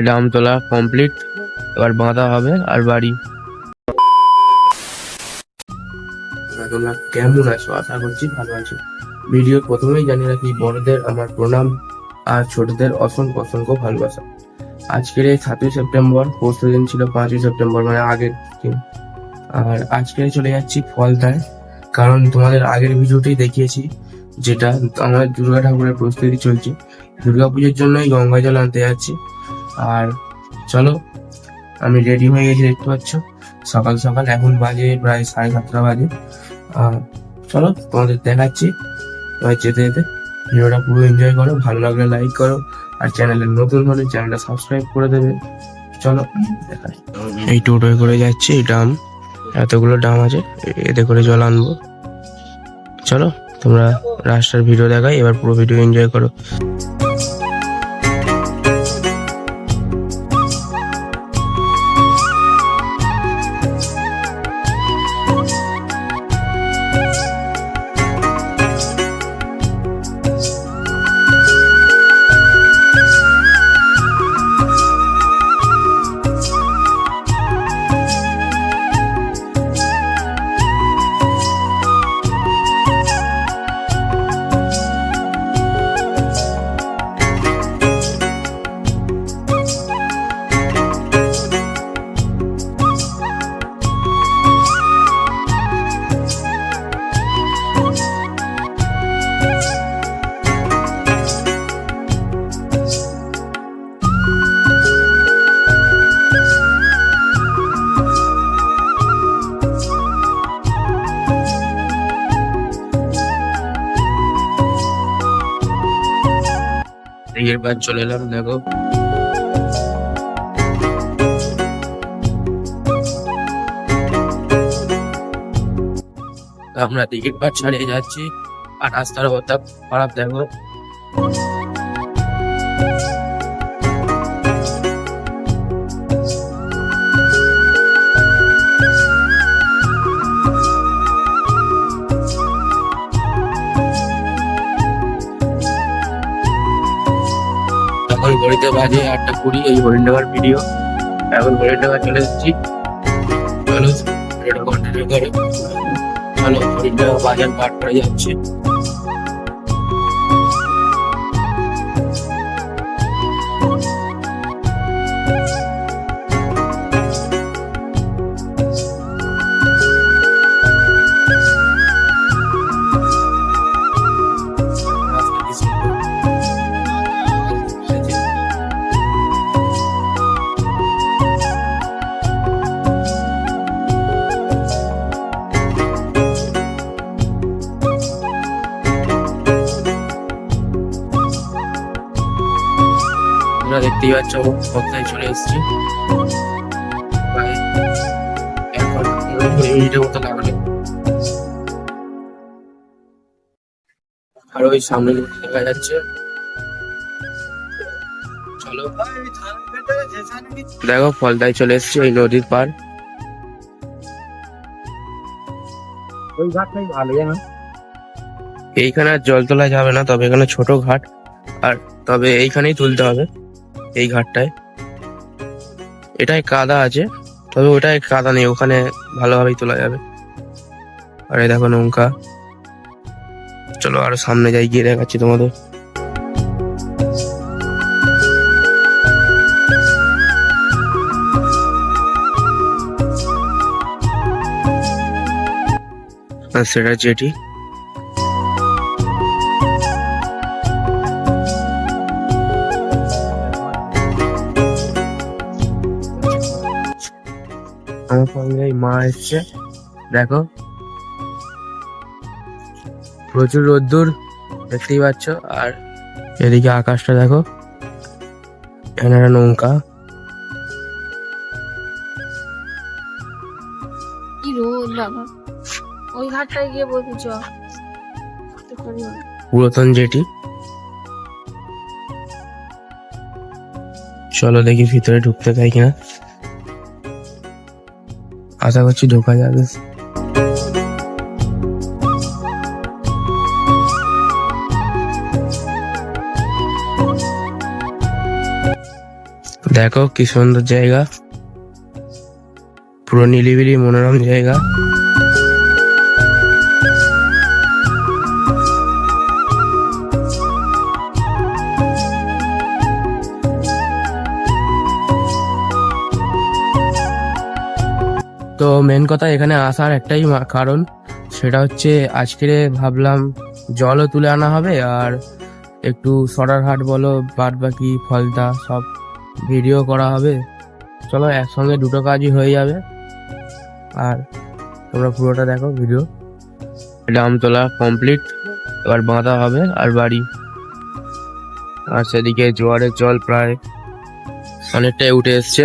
ডাম তোলা কমপ্লিট, এবার বাঁধা হবে আর বাড়ি। তোমরা কেমন আছো? আশা করছি ভালো আছো। ভিডিওর প্রথমেই জানিয়ে রাখি, বড়দের আমার প্রণাম আর ছোটদের অসংখ্য অসংখ্য ভালোবাসা। আজকের এই 7ই সেপ্টেম্বর, পরশু দিন ছিল 5ই সেপ্টেম্বর, মানে আগের দিন। আর আজকে চলে যাচ্ছি ফলতায়, কারণ তোমাদের আগের ভিডিওতেই দেখিয়েছি যেটা আমাদের দুর্গা ঠাকুরের প্রস্তুতি চলছে। দুর্গাপুজোর জন্যই গঙ্গা জল আনতে যাচ্ছি। আর চলো, আমি রেডি হয়ে গেছি, দেখতে পাচ্ছ সকাল সকাল। এখন বাজে প্রায় 7:30 বাজে। চলো তোমাদের দেখাচ্ছি। যেতে যেতে ভিডিওটা পুরো এনজয় করো, ভালো লাগলে লাইক করো, আর চ্যানেলে নতুন হলে চ্যানেলটা সাবস্ক্রাইব করে দেবে। চলো দেখাই। এই টোটোয় করে যাচ্ছি, ডাম এতগুলো ডাম আছে, এতে করে জল আনবো। চলো তোমরা রাস্তার ভিডিও দেখাই, এবার পুরো ভিডিও এনজয় করো। এর বার চলে এলাম, দেখো আমরা টিকিট বার ছাড়িয়ে যাচ্ছি, আর রাস্তার অবস্থা খারাপ দেখো। এখন ঘড়িতে বাজে 8:20, এই হরিণডাঙ্গার ভিডিও। এখন হরিণডাঙ্গা চলে এসেছি। চলো ভিডিওটা কন্টিনিউ করো। চলো, হরিণডাঙ্গা বাজার পার করে যাচ্ছে। তোমরা দেখতেই পাচ্ছ কোথায় চলে এসেছি। প্রায় 1 ঘন্টা 15 মিনিটের মতো লাগলো। আর ওই সামনে দেখা যাচ্ছে। চলো দেখো, ফলতায় চলে এসেছি, এই নদীর পার। ওই ঘাটটাই ভালো, জানো এইখানে আর জল তোলা যাবে না, তবে এখানে ছোট ঘাট, আর তবে এইখানেই তুলতে হবে, এই ঘাটটায়। এটাই কাদা আছে, তবে ওটাই কাদা নেই, ওখানে ভালোভাবেই তোলা যাবে। আর এই দেখো নৌকা। চলো আরো সামনে যাই, গিয়ে দেখাচ্ছি তোমাদের। আর সেটা জেটি। আমার সঙ্গে মা এসছে, দেখো প্রচুর রোদ্দুর, দেখতেই পাচ্ছ। আর এদিকে আকাশটা দেখো, এখানে একটা নৌকা। কি রোদ বাবা, ওই ঘাটটায় গিয়ে বলছি পুরাতন জেটি। চলো দেখি ভিতরে ঢুকতে চাই কিনা, আশা করছি ঢোকা যাবে। দেখো কি সুন্দর জায়গা, পুরো নিরিবিলি মনোরম জায়গা। তো মেন কথা এখানে আসার একটাই কারণ, সেটা হচ্ছে আজকে ভাবলাম জলও তুলে আনা হবে আর একটু সরারহাট বলো বাদ বাকি ফলতা সব ভিডিও করা হবে। চলো একসঙ্গে দুটো কাজই হয়ে যাবে। আর তোমরা পুরোটা দেখো ভিডিও। ডাম তোলা কমপ্লিট, এবার বাঁধা হবে আর বাড়ি। আর সেদিকে জোয়ারের জল প্রায় অনেকটাই উঠে এসছে।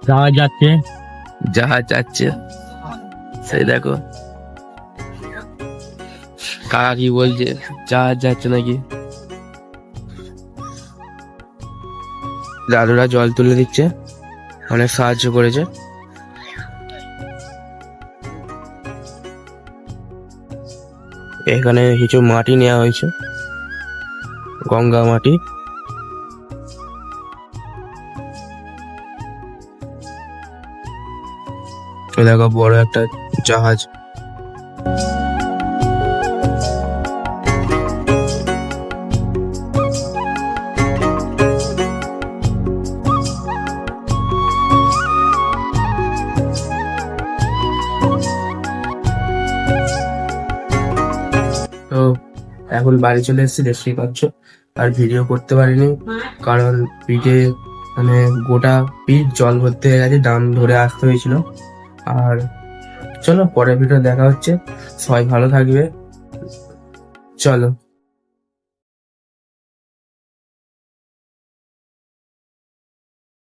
জাহাজ যাচ্ছে। জাহাজ যাচ্ছে, সেই দেখো কাকা কি বলছে, জাহাজ যাচ্ছে নাকি। দাদুরা জল তুলে দিচ্ছে, অনেক সাহায্য করেছে। এখানে কিছু মাটি নেওয়া হয়েছে, গঙ্গা মাটি। দেখো বড় একটা জাহাজ। তো এখন বাড়ি চলে এসেছি, দেখতেই পাচ্ছ। আর ভিডিও করতে পারিনি কারণ পিঠে মানে গোটা পিঠ জল ভর্তি হয়ে গেছে, ডাম ধরে আসতে হয়েছিল। আর চলো পরের ভিডিও দেখা হচ্ছে, সবাই ভালো থাকবে, চলো।